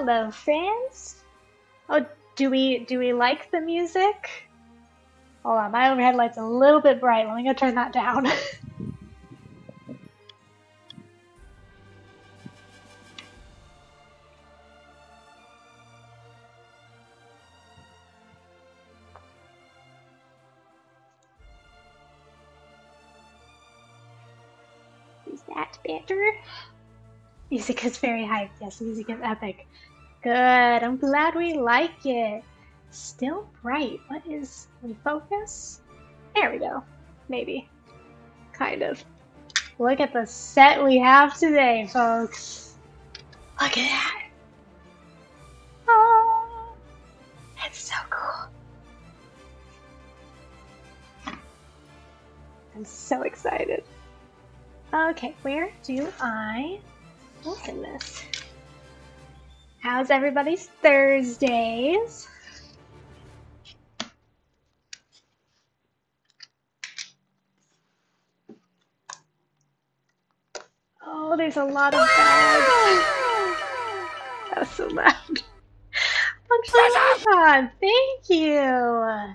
Hello, friends. Oh, do we like the music? Hold on, my overhead light's a little bit bright. Let me go turn that down. Is that better? Music is very hyped. Yes, music is epic. Good. I'm glad we like it. Still bright. What is... refocus? There we go. Maybe. Kind of. Look at the set we have today, folks. Look at that. Oh, it's so cool. I'm so excited. Okay, where do I open this? How's everybody's Thursdays? Oh, there's a lot of bags. That was so loud. Icon, thank you.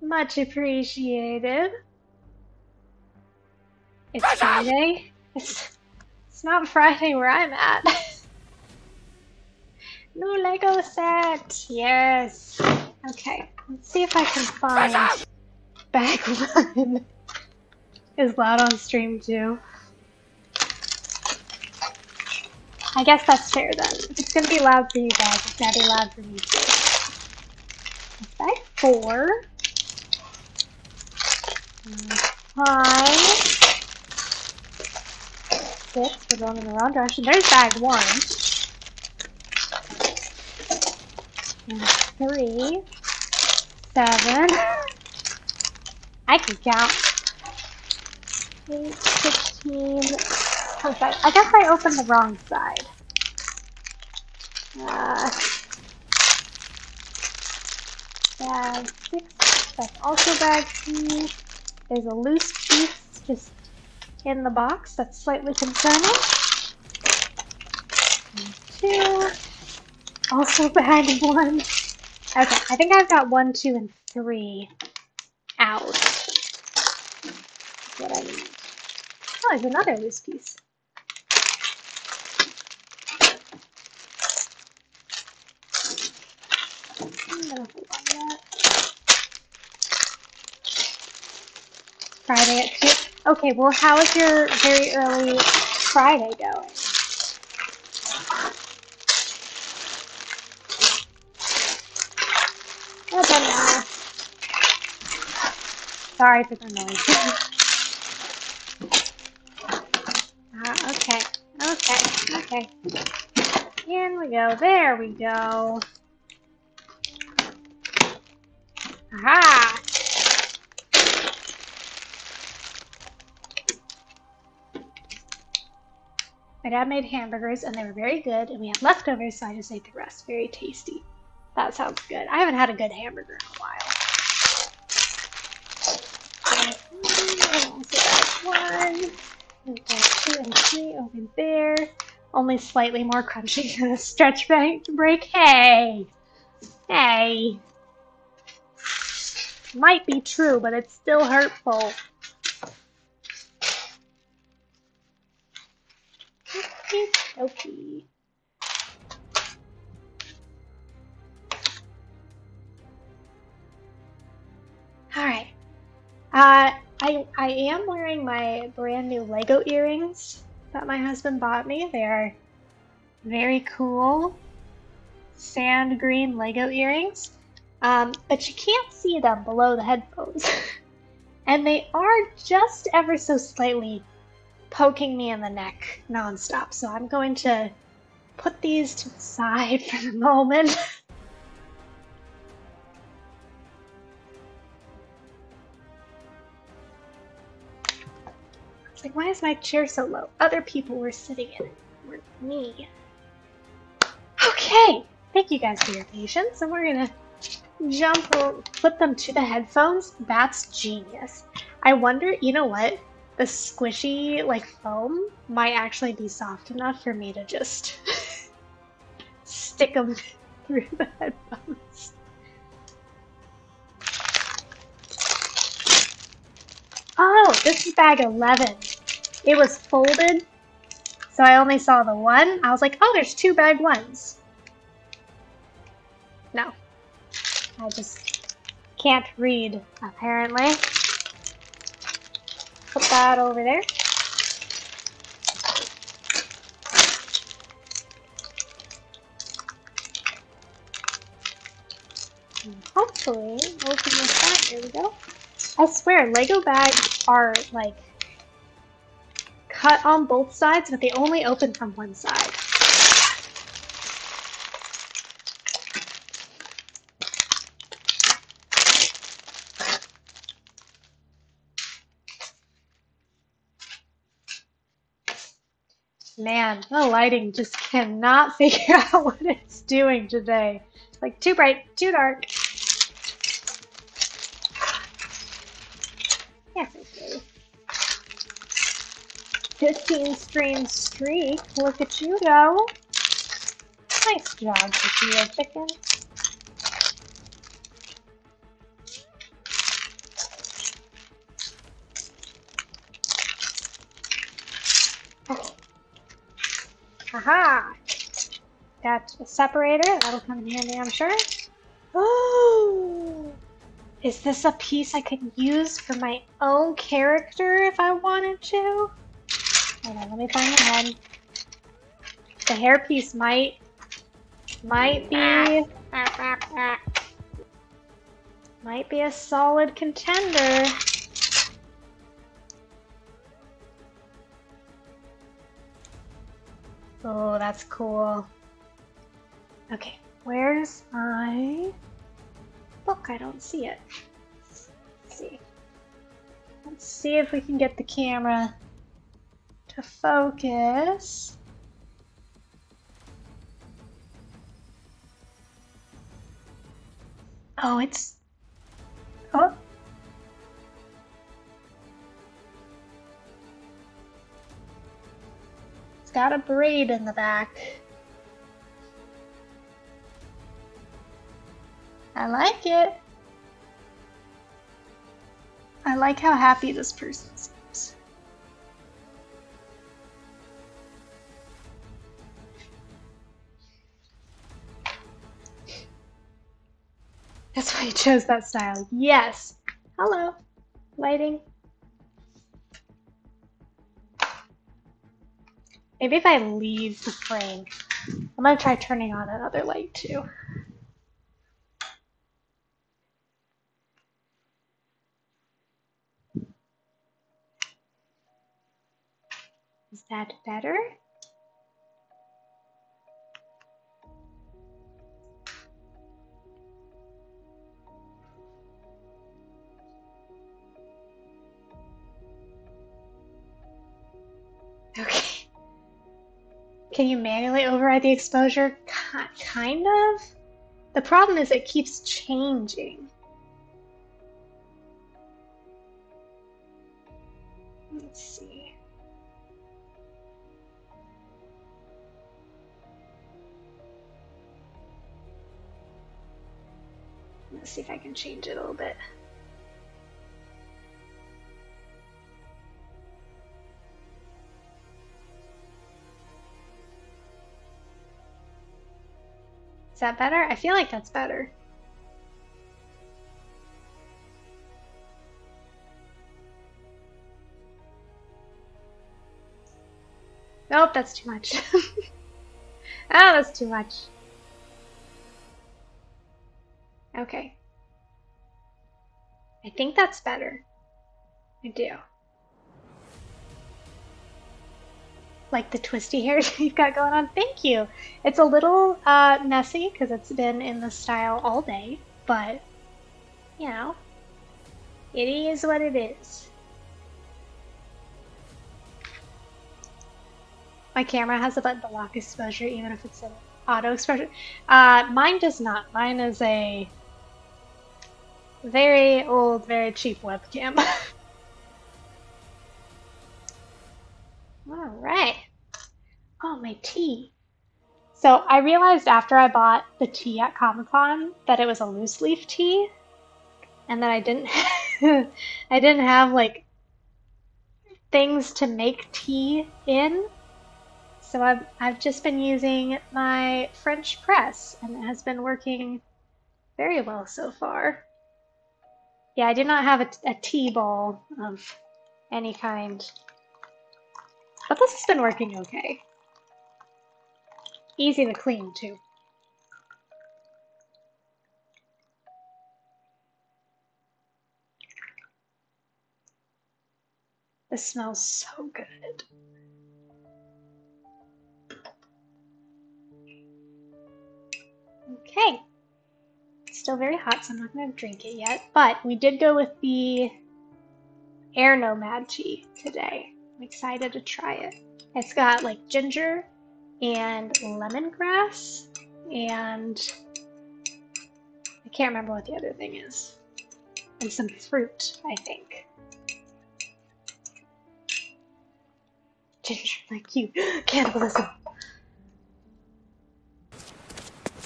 Much appreciated. It's Friday. It's not Friday where I'm at. New Lego set. Yes. Okay. Let's see if I can find bag one. Is loud on stream too. I guess that's fair then. If it's gonna be loud for you guys, it's gonna be loud for me too. Bag 4. 5. 6. We're going in the wrong direction. There's bag 1. And 3. 7. I can count. 8, 16. I guess I opened the wrong side. Bag 6. That's also bag 2. There's a loose piece just in the box. That's slightly concerning. And 2. Also bag 1. Okay, I think I've got 1, 2, and 3 out. That's what I need. Oh, there's another loose piece. I'm gonna hold on to that. Friday at 2. Okay, well, how is your very early Friday going? Oh, sorry for the noise. Okay. In we go. There we go. Aha! My dad made hamburgers and they were very good, and we had leftovers, so I just ate the rest. Very tasty. That sounds good. I haven't had a good hamburger in a while. So that's 1. We've got 2 and 3 over there. Only slightly more crunchy than a stretch break. Hey! Hey! Might be true, but it's still hurtful. Okay. Alright. I am wearing my brand new Lego earrings that my husband bought me. They are very cool sand green Lego earrings. But you can't see them below the headphones. And they are just ever so slightly poking me in the neck nonstop. So I'm going to put these to the side for the moment. It's like, why is my chair so low? Other people were sitting in it. Weren't me. Okay. Thank you guys for your patience. And we're gonna jump or flip them to the headphones. That's genius. I wonder, you know what? The squishy, like, foam might actually be soft enough for me to just stick them through the headphones. Oh, this is bag 11. It was folded, so I only saw the one. I was like, oh, there's 2 bag 1s. No. I just can't read, apparently. Put that over there. And hopefully, open this back. Here we go. I swear, Lego bags are like cut on both sides, but they only open from one side. Man, the lighting just cannot figure out what it's doing today. It's like too bright, too dark. Yes, okay. 15 stream streak. Look at you go. Nice job, Tequila Chicken. Aha! Got a separator. That'll come in handy, I'm sure. Oh! Is this a piece I could use for my own character if I wanted to? Hold on, let me find the head. The hairpiece might be a solid contender. Oh, that's cool. Okay, where's my book? I don't see it. Let's see. Let's see if we can get the camera to focus. Oh, it's... Oh. It's got a braid in the back. I like it. I like how happy this person seems. That's why you chose that style. Yes. Hello. Lighting. Maybe if I leave the frame, I'm gonna try turning on another light too. Is that better? Okay. Can you manually override the exposure? Kind of. The problem is it keeps changing. Let's see. Let's see if I can change it a little bit. Is that better? I feel like that's better. Nope, that's too much. Oh, that's too much. Okay. I think that's better. I do. Like the twisty hair you've got going on. Thank you. It's a little messy because it's been in the style all day, but you know, it is what it is. My camera has a button to lock exposure even if it's an auto exposure. Mine does not. Mine is a very old, very cheap webcam. All right. Oh, my tea. So I realized after I bought the tea at Comic-Con that it was a loose leaf tea, and that I didn't I didn't have like things to make tea in. So I've just been using my French press, and it has been working very well so far. Yeah, I did not have a tea bowl of any kind, but this has been working okay. Easy to clean too. This smells so good. Okay. It's still very hot, so I'm not going to drink it yet. But we did go with the Air Nomad tea today. I'm excited to try it. It's got like ginger and lemongrass, and I can't remember what the other thing is. And some fruit, I think. Ginger, like you. Cannibalism.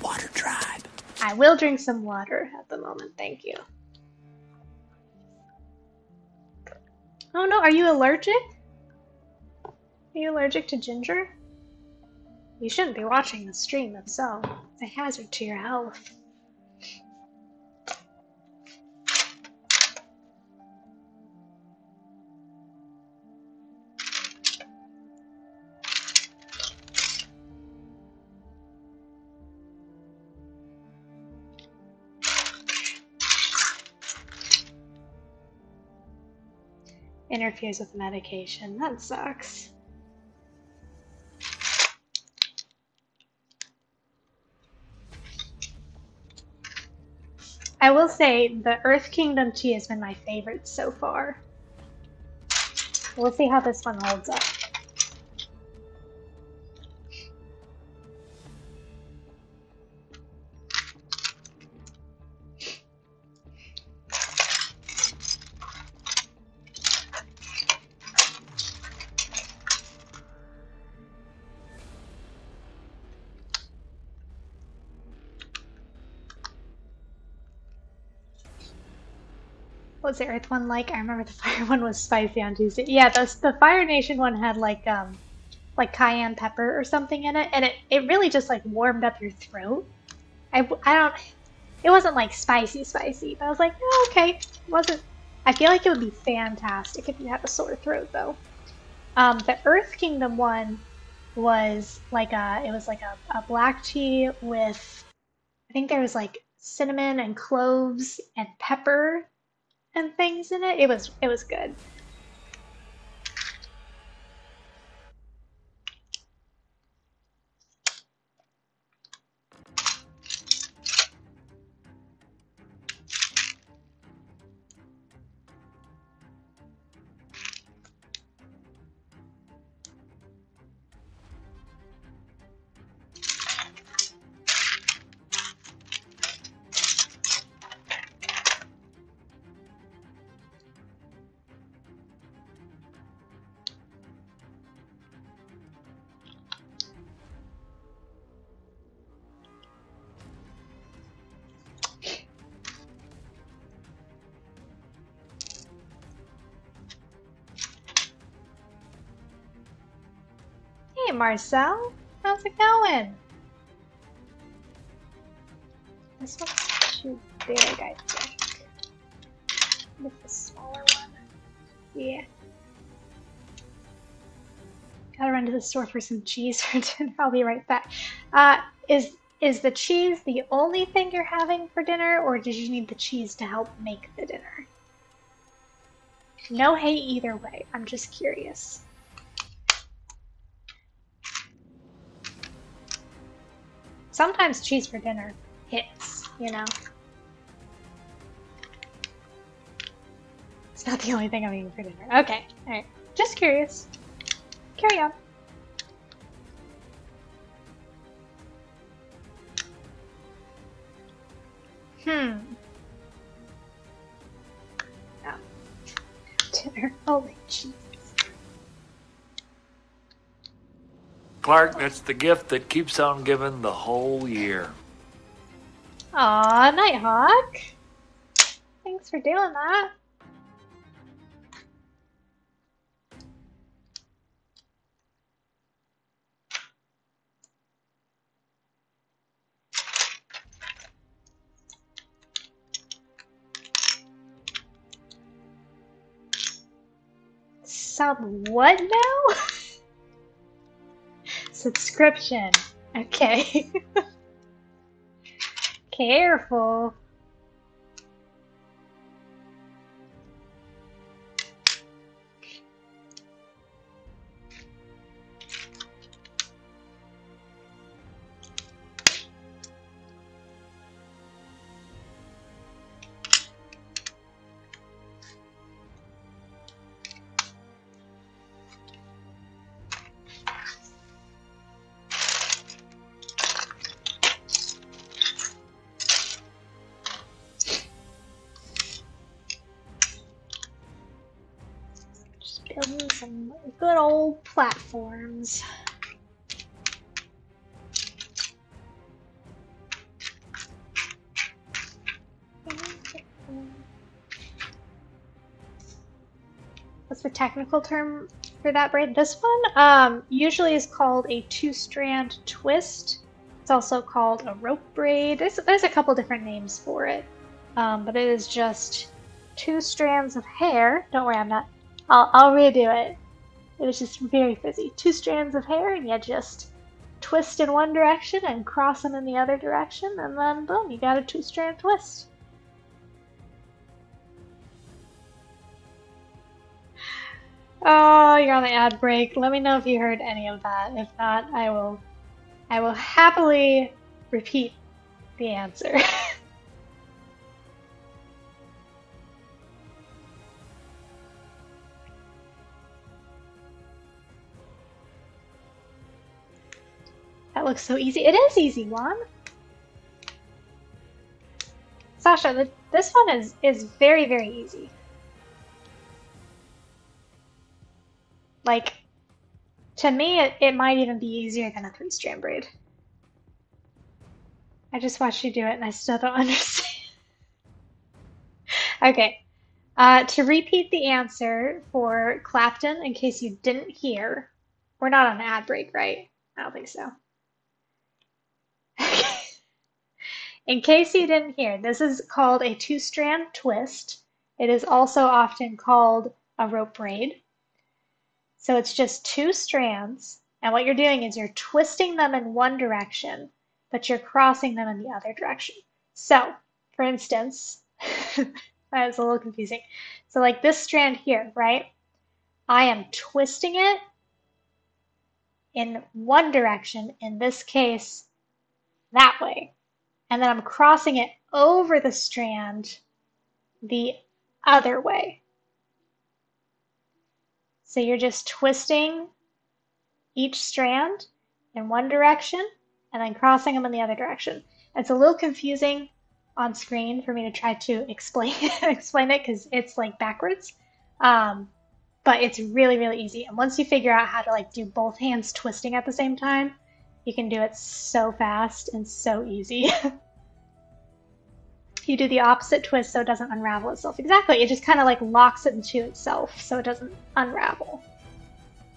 Water tribe. I will drink some water at the moment, thank you. Oh no, are you allergic? Are you allergic to ginger? You shouldn't be watching the stream if so. It's a hazard to your health. Interferes with medication. That sucks. I will say the Earth Kingdom tea has been my favorite so far. We'll see how this one holds up. What's the Earth one like? I remember the Fire one was spicy on Tuesday. Yeah, the Fire Nation one had like cayenne pepper or something in it, and it really just like warmed up your throat. I don't. It wasn't like spicy, but I was like, oh, okay. It wasn't. I feel like it would be fantastic if you had a sore throat though. The Earth Kingdom one was like a black tea with, I think there was like cinnamon and cloves and pepper and things in it. It was good. Hey Marcel, how's it going? This one's too big, I think. With the smaller one. Yeah. Gotta run to the store for some cheese for dinner. I'll be right back. Is the cheese the only thing you're having for dinner, or did you need the cheese to help make the dinner? No hate either way. I'm just curious. Sometimes cheese for dinner hits, you know? It's not the only thing I'm eating for dinner. Okay, alright. Just curious. Carry on. Oh. Dinner. Holy Jesus. Clark, that's the gift that keeps on giving the whole year. Aw, Nighthawk. Thanks for doing that. Sub what now? Subscription. Okay. Careful. Building some good old platforms. What's the technical term for that braid? This one usually is called a two-strand twist. It's also called a rope braid. There's a couple different names for it, but it is just two strands of hair. Don't worry, I'll redo it. It was just very fizzy. Two strands of hair, and you just twist in one direction and cross them in the other direction, and then boom, you got a two-strand twist. Oh, you're on the ad break. Let me know if you heard any of that. If not, I will happily repeat the answer. That looks so easy. It is easy, Juan. Sasha, this one is very, very easy. Like, to me, it might even be easier than a three-strand braid. I just watched you do it and I still don't understand. Okay, to repeat the answer for Clapton, in case you didn't hear, we're not on an ad break, right? I don't think so. In case you didn't hear, this is called a two-strand twist. It is also often called a rope braid. So it's just two strands, and what you're doing is you're twisting them in one direction, but you're crossing them in the other direction. So, for instance, that was a little confusing. So like this strand here, right? I am twisting it in one direction, in this case, that way. And then I'm crossing it over the strand the other way. So you're just twisting each strand in one direction and then crossing them in the other direction. It's a little confusing on screen for me to try to explain it because it's like backwards. But it's really, really easy. And once you figure out how to like do both hands twisting at the same time, you can do it so fast and so easy. You do the opposite twist so it doesn't unravel itself. Exactly, it just kind of like locks it into itself so it doesn't unravel.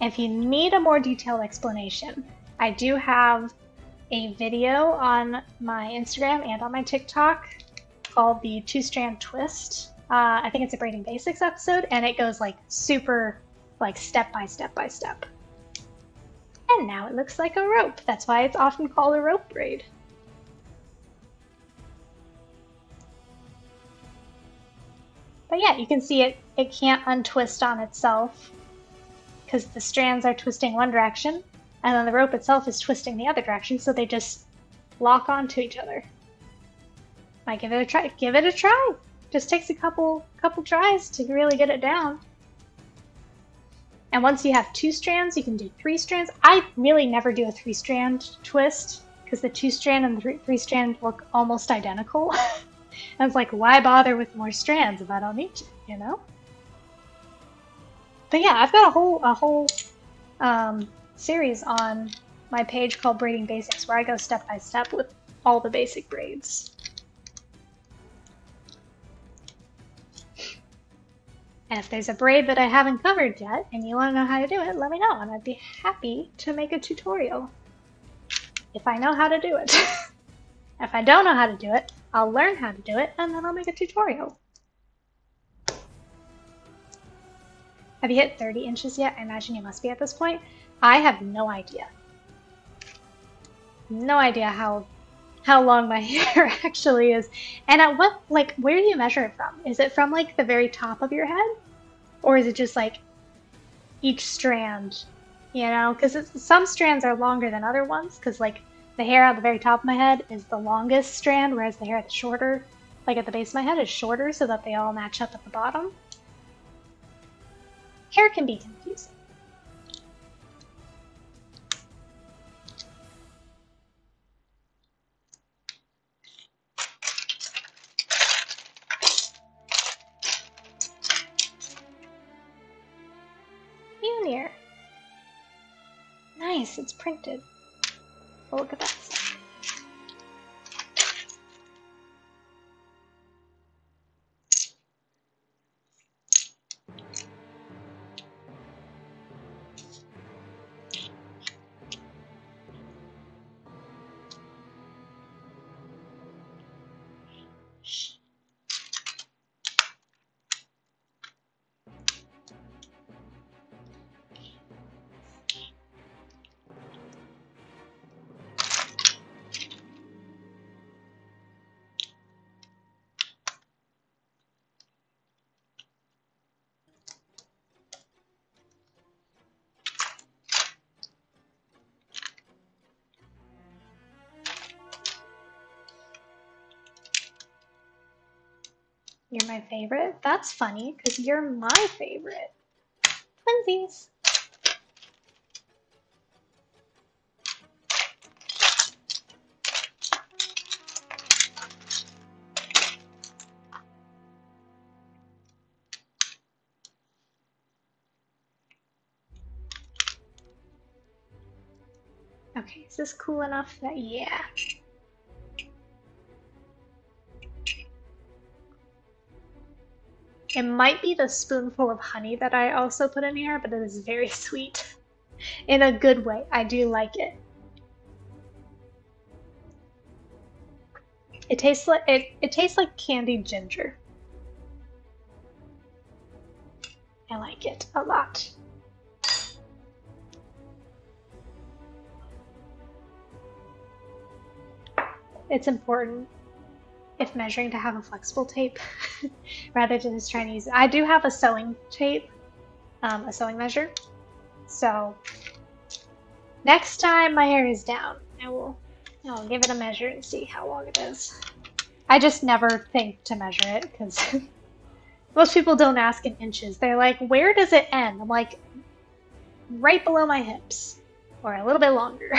If you need a more detailed explanation, I do have a video on my Instagram and on my TikTok called the two-strand twist. I think it's a Braiding Basics episode, and it goes like super like step by step by step. And now it looks like a rope. That's why it's often called a rope braid. But yeah, you can see it can't untwist on itself because the strands are twisting one direction and then the rope itself is twisting the other direction, so they just lock onto each other. Might give it a try. Give it a try. Just takes a couple tries to really get it down. And once you have two strands, you can do three strands. I really never do a three-strand twist because the two-strand and the three-strand look almost identical. And it's like, why bother with more strands if I don't need to, you know? But yeah, I've got a whole series on my page called Braiding Basics, where I go step by step with all the basic braids. And if there's a braid that I haven't covered yet and you want to know how to do it, let me know and I'd be happy to make a tutorial if I know how to do it. If I don't know how to do it, I'll learn how to do it and then I'll make a tutorial. Have you hit 30 inches yet? I imagine you must be at this point. I have no idea. No idea how long my hair actually is. And at what, like, where do you measure it from? Is it from like the very top of your head? Or is it just like each strand, you know? Because some strands are longer than other ones, because like the hair at the very top of my head is the longest strand, whereas the hair at the shorter, like at the base of my head, is shorter so that they all match up at the bottom. Hair can be confusing. Munir. Nice, it's printed. Oh, look at that. You're my favorite? That's funny, because you're my favorite. Twinsies. Okay, is this cool enough that, yeah. It might be the spoonful of honey that I also put in here, but it is very sweet. In a good way. I do like it. It tastes like candied ginger. I like it a lot. It's important, if measuring, to have a flexible tape rather than just trying to use it. I do have a sewing tape, a sewing measure. So next time my hair is down, I'll give it a measure and see how long it is. I just never think to measure it because most people don't ask in inches. They're like, where does it end? I'm like, right below my hips, or a little bit longer.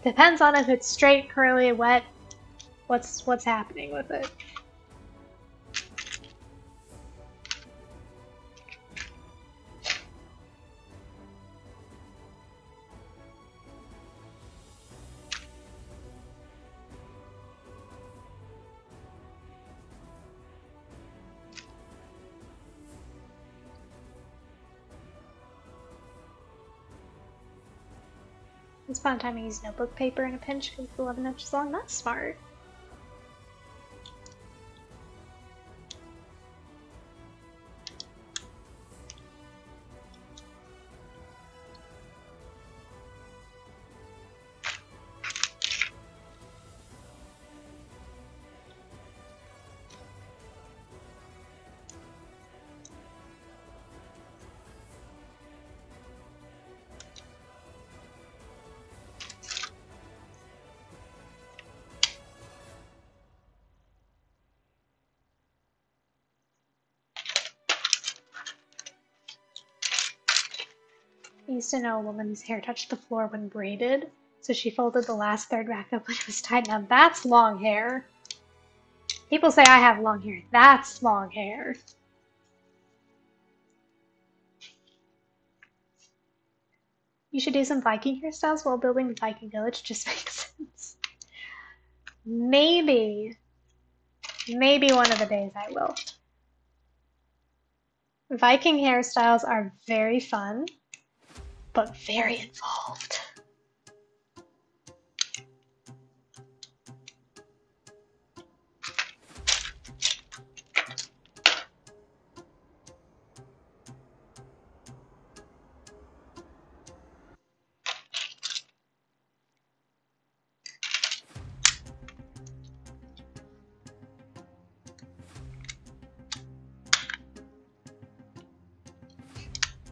Depends on if it's straight, curly, wet, what's happening with it. It's fun time to use notebook paper in a pinch because it's 11 inches long. That's smart. I used to know a woman whose hair touched the floor when braided, so she folded the last third back up when it was tied. Now that's long hair. People say I have long hair. That's long hair. You should do some Viking hairstyles while building the Viking village. Just makes sense. Maybe one of the days I will. Viking hairstyles are very fun, but very involved.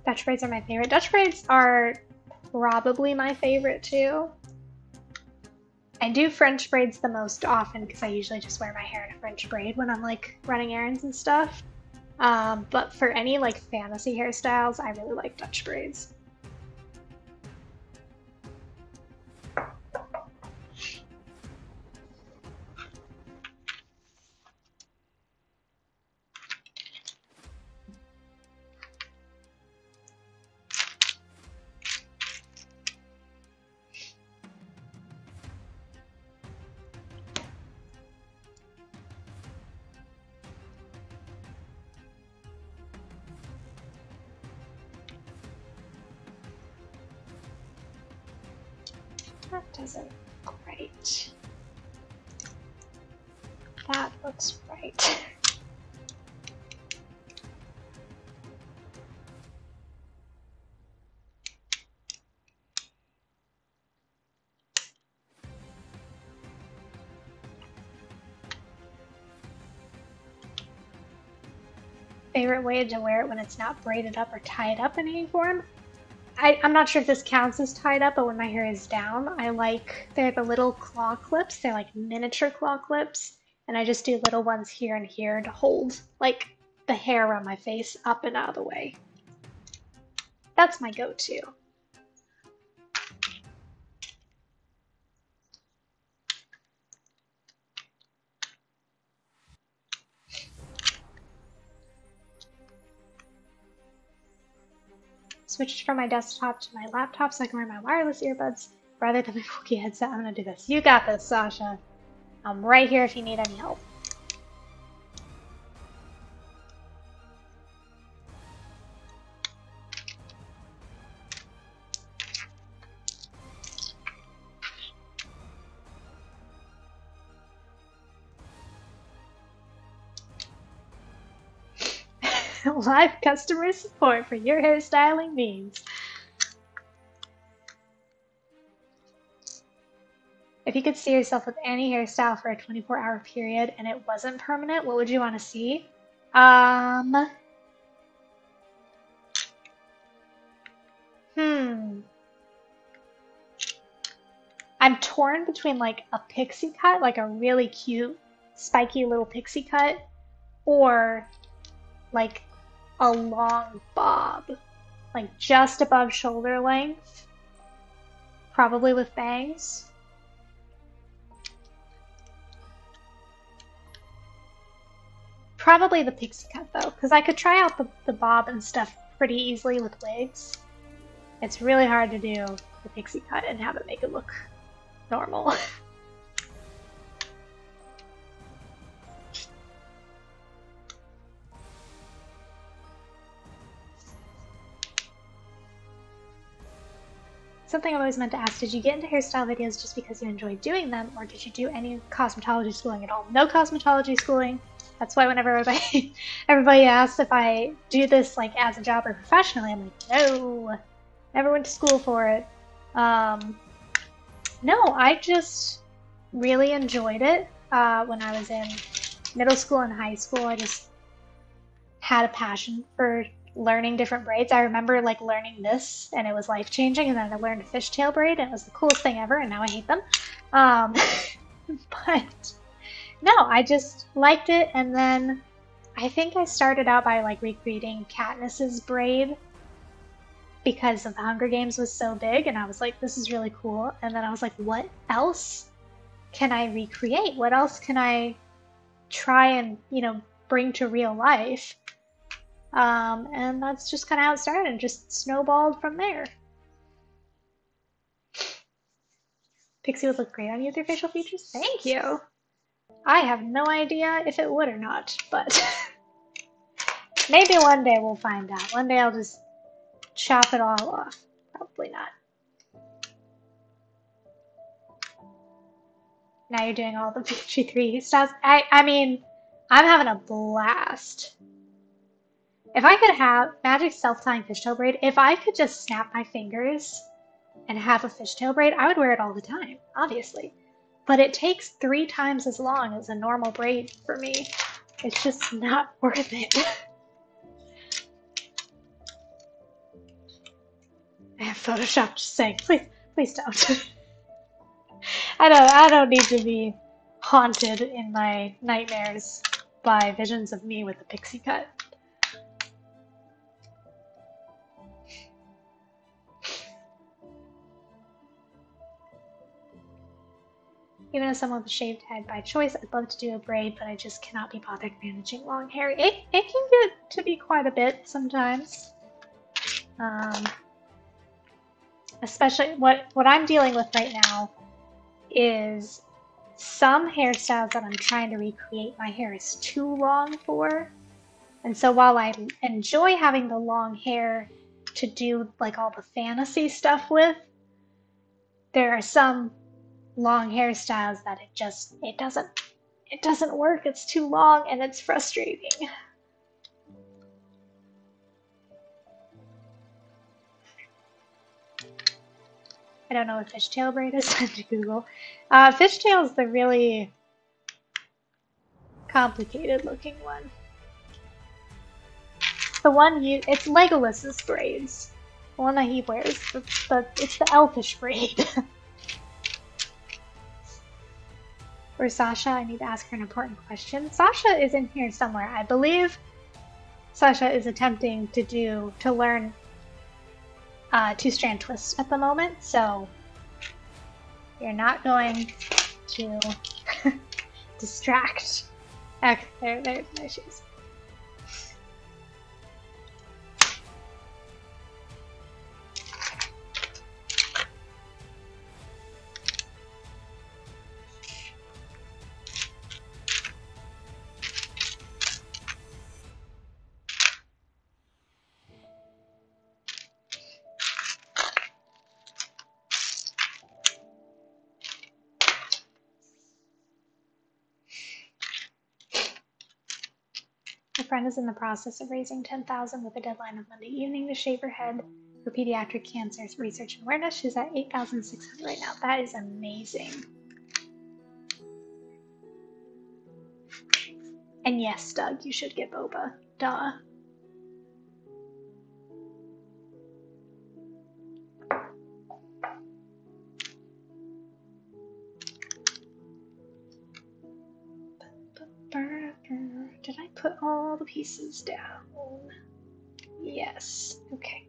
Dutch braids are my favorite. Dutch braids are probably my favorite too. I do French braids the most often because I usually just wear my hair in a French braid when I'm like running errands and stuff. But for any like fantasy hairstyles, I really like Dutch braids. That doesn't look right. That looks right. Favorite way to wear it when it's not braided up or tied up in any form? I'm not sure if this counts as tied up, but when my hair is down, they're the little claw clips. They're like miniature claw clips. And I just do little ones here and here to hold like the hair around my face up and out of the way. That's my go-to. Switched from my desktop to my laptop so I can wear my wireless earbuds rather than my Wookiee headset. I'm gonna do this. You got this, Sasha. I'm right here if you need any help. Live customer support for your hairstyling needs. If you could see yourself with any hairstyle for a 24-hour period and it wasn't permanent, what would you want to see? I'm torn between like a pixie cut, like a really cute, spiky little pixie cut, or like a long bob, like just above shoulder length, probably with bangs. Probably the pixie cut though, because I could try out the bob and stuff pretty easily with wigs. It's really hard to do the pixie cut and have it make it look normal. Something I've always meant to ask, did you get into hairstyle videos just because you enjoyed doing them, or did you do any cosmetology schooling at all? No cosmetology schooling. That's why whenever everybody asks if I do this like as a job or professionally, I'm like, no, never went to school for it. No, I just really enjoyed it when I was in middle school and high school. I just had a passion for learning different braids. I remember like learning this and it was life-changing, and then I learned a fishtail braid and it was the coolest thing ever, and now I hate them. But no, I just liked it, and then I think I started out by like recreating Katniss's braid because the Hunger Games was so big, and I was like, this is really cool. And then I was like, what else can I recreate? What else can I try and, bring to real life? And that's just kind of how it started and just snowballed from there. Pixie would look great on you with their facial features. Thank you. I have no idea if it would or not, but maybe one day we'll find out. One day I'll just chop it all off. Probably not. Now you're doing all the PG3 styles. I mean, I'm having a blast. If I could have magic self-tying fishtail braid, if I could just snap my fingers and have a fishtail braid, I would wear it all the time, obviously. But it takes 3 times as long as a normal braid for me. It's just not worth it. I have Photoshop just saying, please don't. I don't need to be haunted in my nightmares by visions of me with a pixie cut. Even as someone with a shaved head by choice, I'd love to do a braid, but I just cannot be bothered managing long hair. It can get to be quite a bit sometimes. Especially what I'm dealing with right now is some hairstyles that I'm trying to recreate, my hair is too long for. And so while I enjoy having the long hair to do like all the fantasy stuff with, there are some long hairstyles that it doesn't work. It's too long and it's frustrating. I don't know what fishtail braid is. Time to Google. Fishtail is the really complicated looking one. The one it's Legolas's braids. The one that he wears. It's the elfish braid. For Sasha, I need to ask her an important question. Sasha is in here somewhere. I believe Sasha is attempting to learn two-strand twists at the moment, so you're not going to distract. Okay, there she is. My friend is in the process of raising $10,000 with a deadline of Monday evening to shave her head for pediatric cancer research and awareness. She's at $8,600 right now. That is amazing. And yes, Doug, you should get boba. Duh. Did I put all the pieces down? Yes. Okay.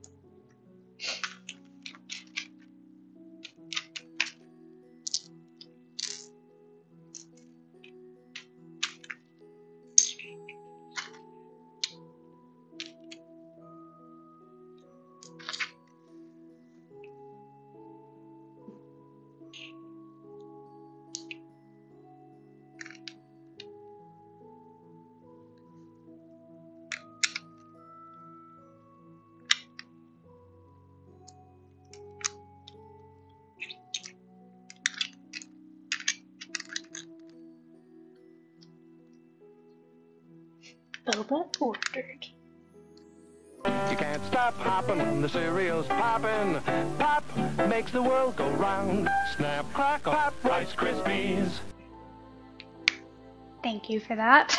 Boba ordered. You can't stop hopping when the cereal's popping. Pop makes the world go round. Snap, crackle, pop, Rice Krispies. Thank you for that.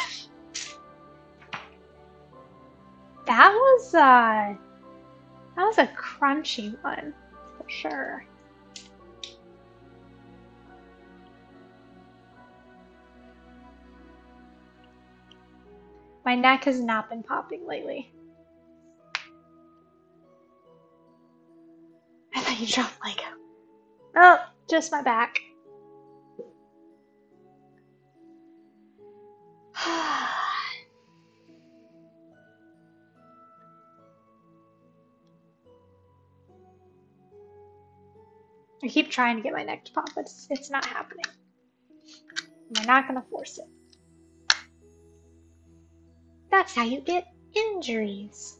That was a crunchy one, for sure. My neck has not been popping lately. I thought you dropped Lego. Oh, just my back. I keep trying to get my neck to pop, but it's not happening. We're not gonna force it. That's how you get injuries.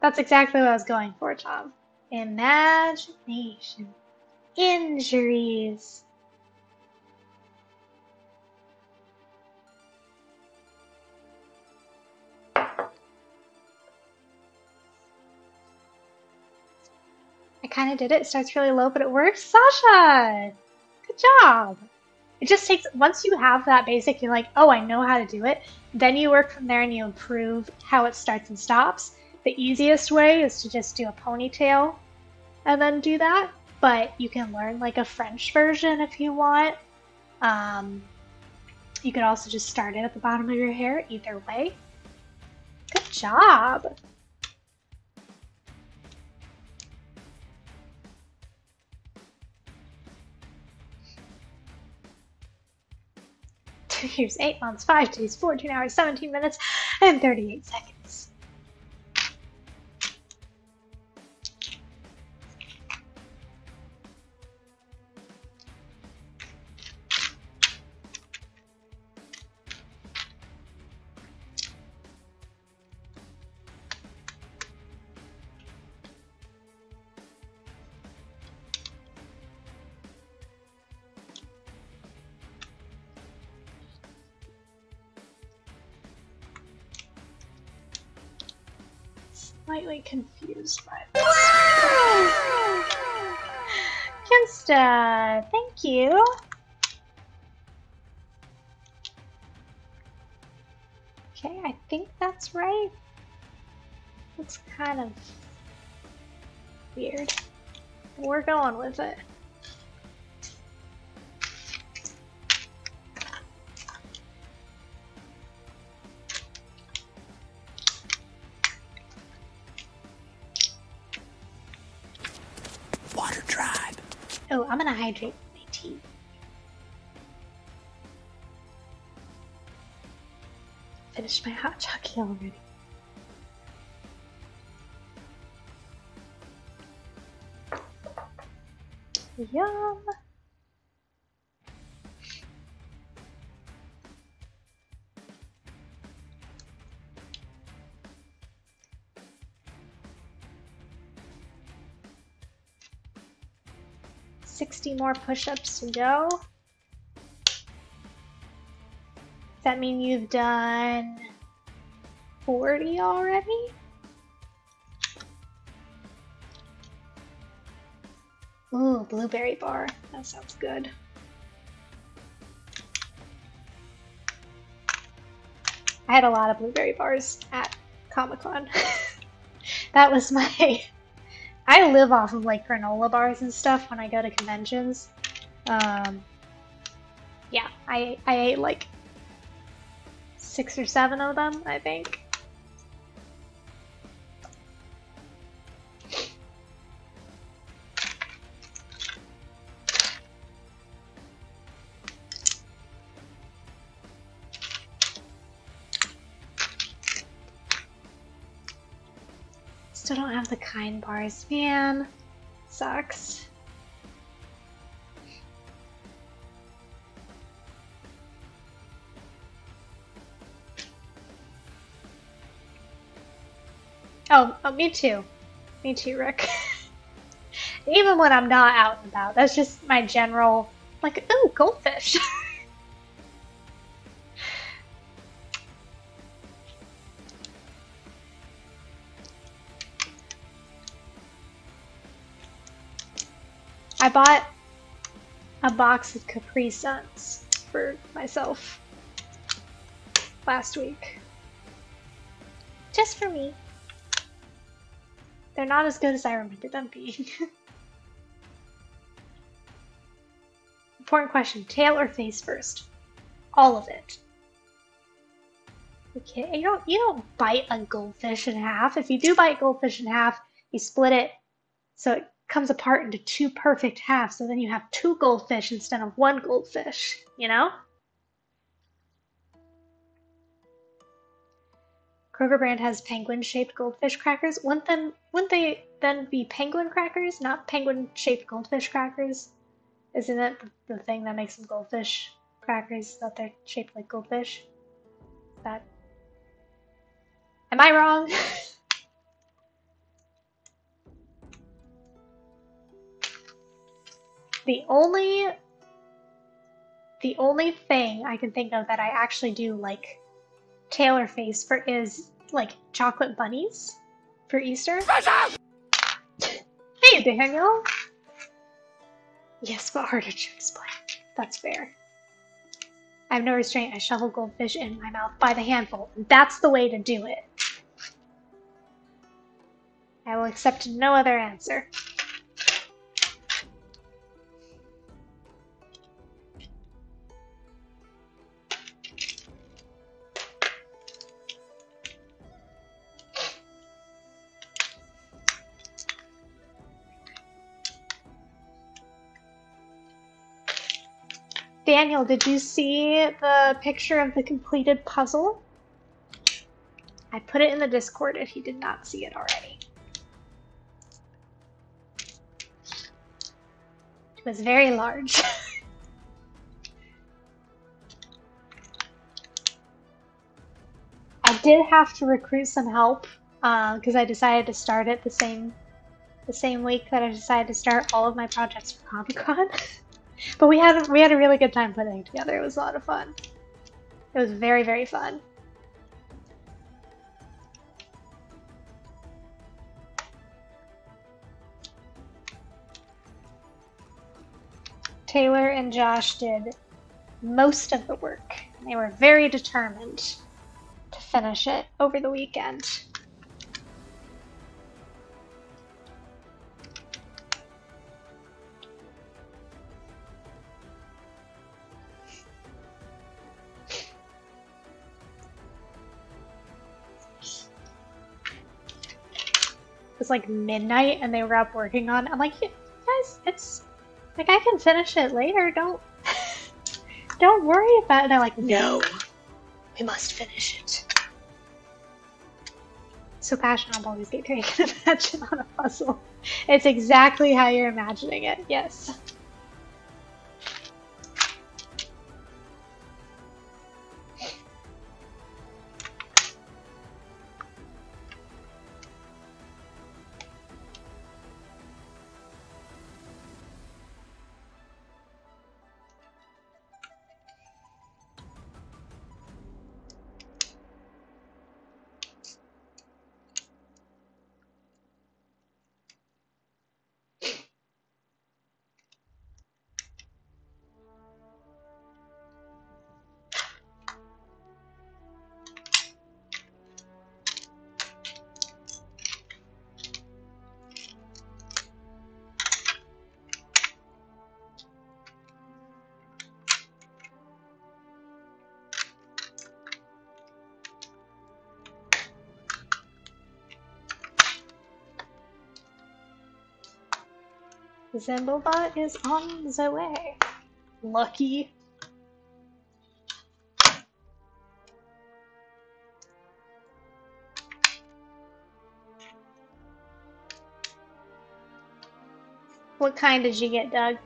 That's exactly what I was going for, Tom. Imagination. Injuries. I kind of did it. It starts really low, but it works. Sasha! Good job! It just takes, once you have that basic, you're like, oh, I know how to do it. Then you work from there and you improve how it starts and stops. The easiest way is to just do a ponytail and then do that. But you can learn like a French version if you want. You could also just start it at the bottom of your hair, either way. Good job! Here's 8 months, 5 days, 14 hours, 17 minutes, and 38 seconds. Slightly confused by this. Kinsta, thank you. Okay, I think that's right. Looks kind of weird. We're going with it. Oh, I'm gonna hydrate my tea. Finished my hot chocolate already. Yum! $60 more push-ups to go. Does that mean you've done 40 already? Ooh, blueberry bar. That sounds good. I had a lot of blueberry bars at Comic-Con. That was my... I live off of like granola bars and stuff when I go to conventions. Yeah, I ate like 6 or 7 of them, I think. Still don't have the kind bars, man. Sucks. Oh, me too. Me too, Rick. Even when I'm not out and about, that's just my general, like, ooh, goldfish. I bought a box of Capri Suns for myself last week. Just for me. They're not as good as I remember them being. Important question, tail or face first? All of it. Okay, you don't bite a goldfish in half. If you do bite goldfish in half, you split it so it comes apart into two perfect halves, so then you have two goldfish instead of one goldfish, you know? Kroger brand has penguin-shaped goldfish crackers. Wouldn't they then be penguin crackers, not penguin-shaped goldfish crackers? Isn't it the thing that makes them goldfish crackers, that they're shaped like goldfish? Is that... Am I wrong? The only thing I can think of that I actually do like tailor face for is like chocolate bunnies for Easter. Hey, Daniel! Yes, but harder to explain. That's fair. I have no restraint. I shovel goldfish in my mouth by the handful. That's the way to do it. I will accept no other answer. Daniel, did you see the picture of the completed puzzle? I put it in the Discord if you did not see it already. It was very large. I did have to recruit some help because I decided to start it the same week that I decided to start all of my projects for Comic-Con. But we had a really good time putting it together. It was a lot of fun. It was very, very fun. Taylor and Josh did most of the work. They were very determined to finish it over the weekend. It was like midnight and they were up working on it. I'm like, guys, it's like I can finish it later. Don't worry about it. And they're like, no, we must finish it. So passionate about these games, you can imagine on a puzzle. It's exactly how you're imagining it, yes. Zembobot is on the way. Lucky. What kind did you get, Doug?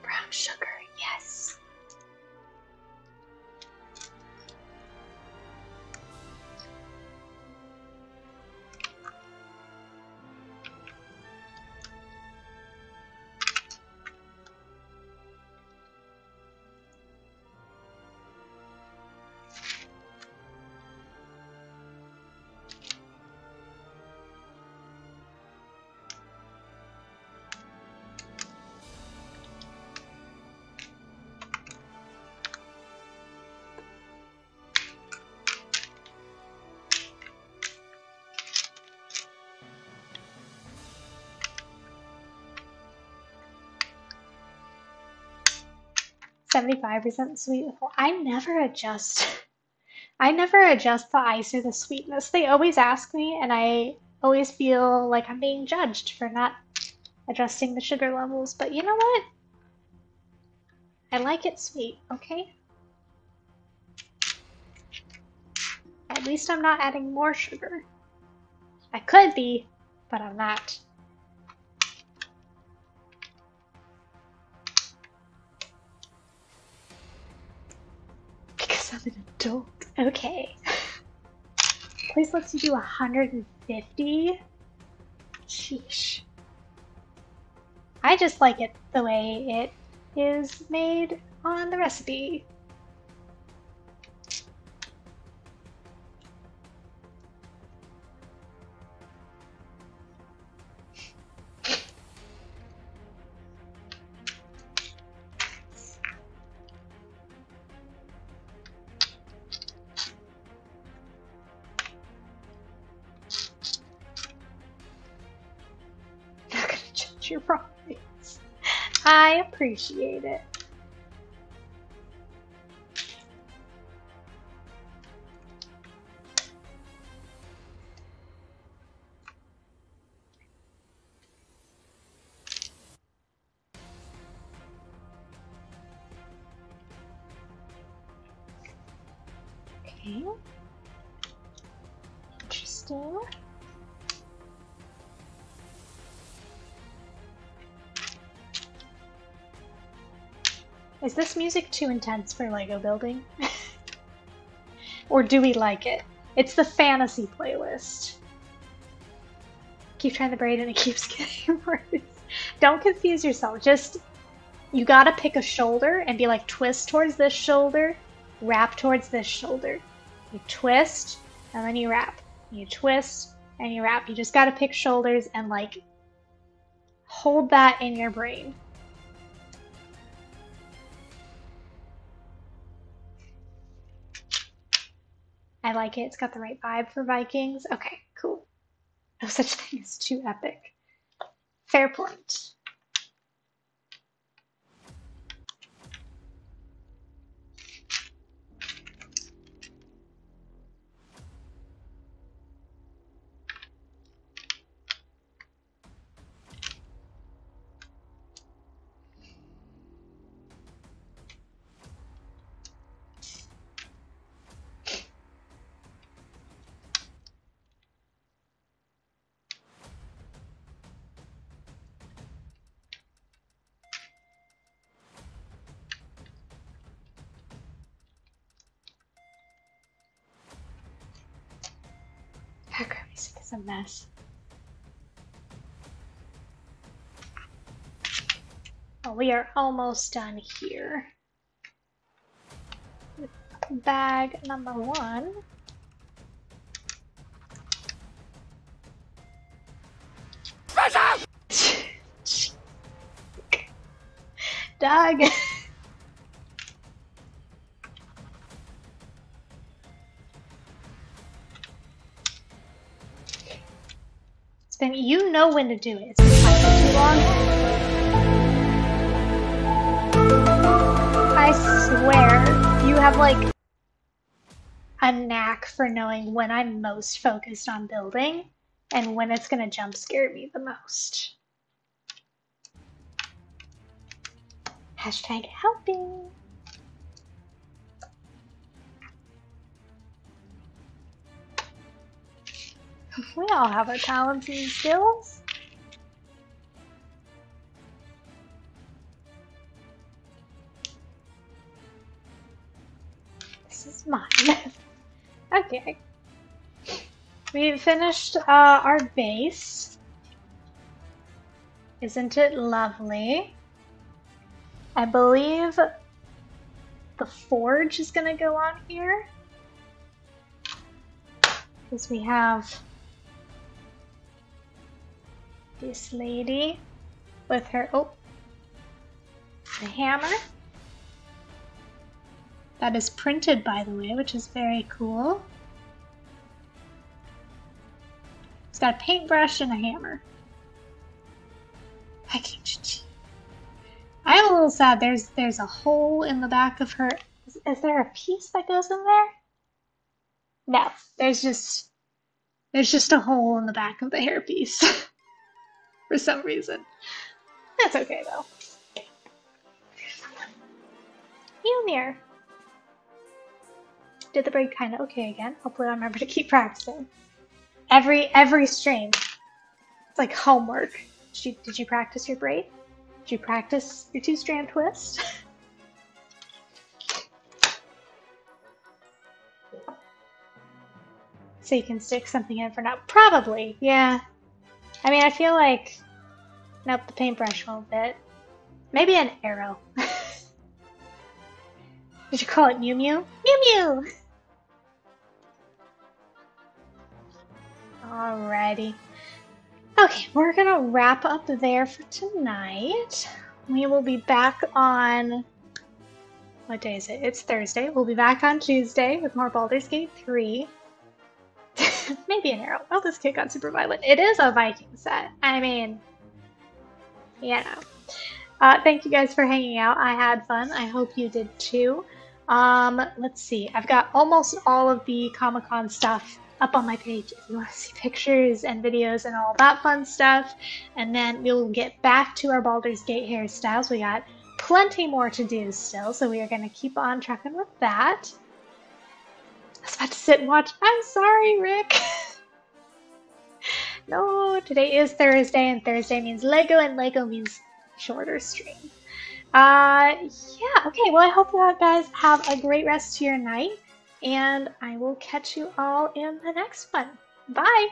Brown sugar, yes. 75% sweet. I never adjust. I never adjust the ice or the sweetness. They always ask me, and I always feel like I'm being judged for not adjusting the sugar levels. But you know what? I like it sweet, okay? At least I'm not adding more sugar. I could be, but I'm not. Because I'm an adult. Okay. Place lets you do 150. Sheesh. I just like it the way it is made on the recipe. Not gonna judge your progress. I appreciate it. Okay. Interesting. Is this music too intense for Lego building? Or do we like it? It's the fantasy playlist. Keep trying the braid and it keeps getting worse. Don't confuse yourself. Just, you gotta pick a shoulder and be like, twist towards this shoulder, wrap towards this shoulder. You twist, and then you wrap. You twist, and you wrap. You just gotta pick shoulders and like, hold that in your brain. I like it. It's got the right vibe for Vikings. Okay, cool. No such thing as too epic. Fair point. Background music is a mess. Oh, we are almost done here. Bag number 1. Dog. It's been, you know when to do it. It's been taking too long. I swear, you have like a knack for knowing when I'm most focused on building and when it's gonna jump scare me the most. Hashtag helping. We all have our talents and skills. This is mine. Okay. We finished our base. Isn't it lovely? I believe the forge is gonna go on here. Because we have this lady with her, the hammer. That is printed, by the way, which is very cool. It's got a paintbrush and a hammer. I am a little sad. There's a hole in the back of her. Is there a piece that goes in there? No, there's just a hole in the back of the hairpiece for some reason. That's okay though. Mjolnir. Did the braid kind of okay again. Hopefully I'll remember to keep practicing. Every stream. It's like homework. Did you practice your braid? Did you practice your 2-strand twist? So you can stick something in for now. Probably, yeah. I mean, I feel like... Nope, the paintbrush won't fit. Maybe an arrow. Did you call it Mew Mew? Mew Mew! Alrighty. Okay, we're gonna wrap up there for tonight. We will be back on... What day is it? It's Thursday. We'll be back on Tuesday with more Baldur's Gate 3. Maybe an arrow. Oh, this kid got super violent. It is a Viking set. I mean, you know. Thank you guys for hanging out. I had fun. I hope you did too. Let's see. I've got almost all of the Comic-Con stuff up on my page if you want to see pictures and videos and all that fun stuff. And then we'll get back to our Baldur's Gate hairstyles. We got plenty more to do still, so we are going to keep on trucking with that. I was about to sit and watch. I'm sorry, Rick. No, today is Thursday, and Thursday means Lego, and Lego means shorter stream. Yeah, okay, well, I hope you guys have a great rest of your night, and I will catch you all in the next one. Bye!